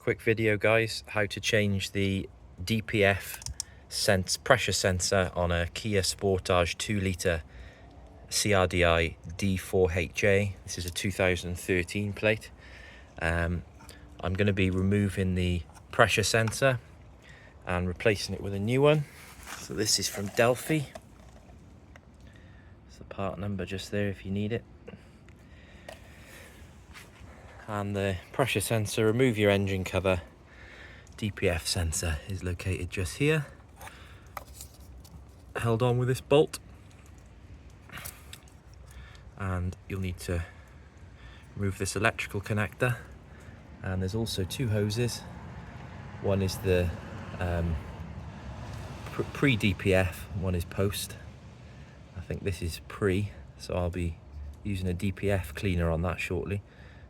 Quick video, guys, how to change the DPF pressure sensor on a Kia Sportage 2-litre CRDi D4HA. This is a 2013 plate. I'm going to be removing the pressure sensor and replacing it with a new one. So this is from Delphi. It's the part number just there if you need it. And the pressure sensor, remove your engine cover. DPF sensor is located just here, held on with this bolt, and you'll need to remove this electrical connector. And there's also two hoses. One is the pre-DPF, one is post. I think this is pre, so I'll be using a DPF cleaner on that shortly,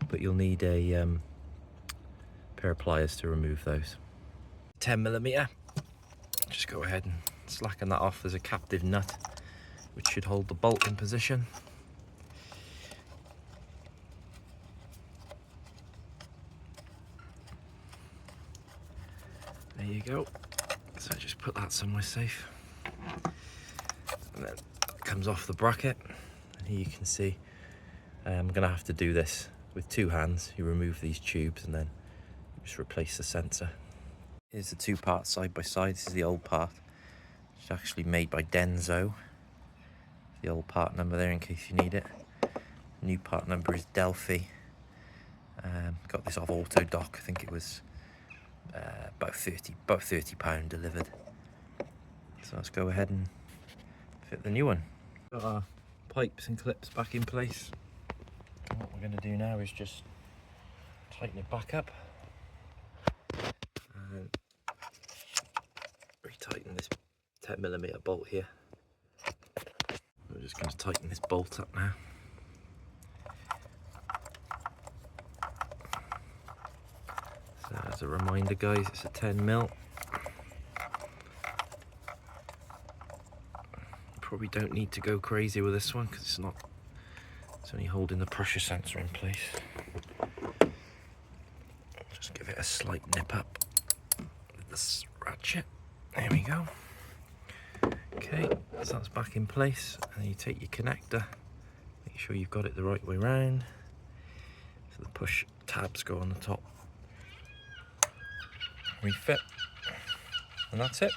but you'll need a pair of pliers to remove those. 10mm. Just go ahead and slacken that off. There's a captive nut which should hold the bolt in position. There you go. So just put that somewhere safe, and then it comes off the bracket. And here you can see I'm gonna have to do this with two hands. You remove these tubes and then just replace the sensor. Here's the two parts side by side. This is the old part. It's actually made by Denso. The old part number there in case you need it. New part number is Delphi. Got this off Autodoc. I think it was about £30 delivered. So let's go ahead and fit the new one. Got our pipes and clips back in place. And what we're going to do now is just tighten it back up and retighten this 10mm bolt here. We're just going to tighten this bolt up now. So as a reminder, guys, it's a 10mm. Probably don't need to go crazy with this one because it's only holding the pressure sensor in place. Just give it a slight nip up with this ratchet. There we go. Okay, so that's back in place, and you take your connector, make sure you've got it the right way round, so the push tabs go on the top. Refit, and that's it.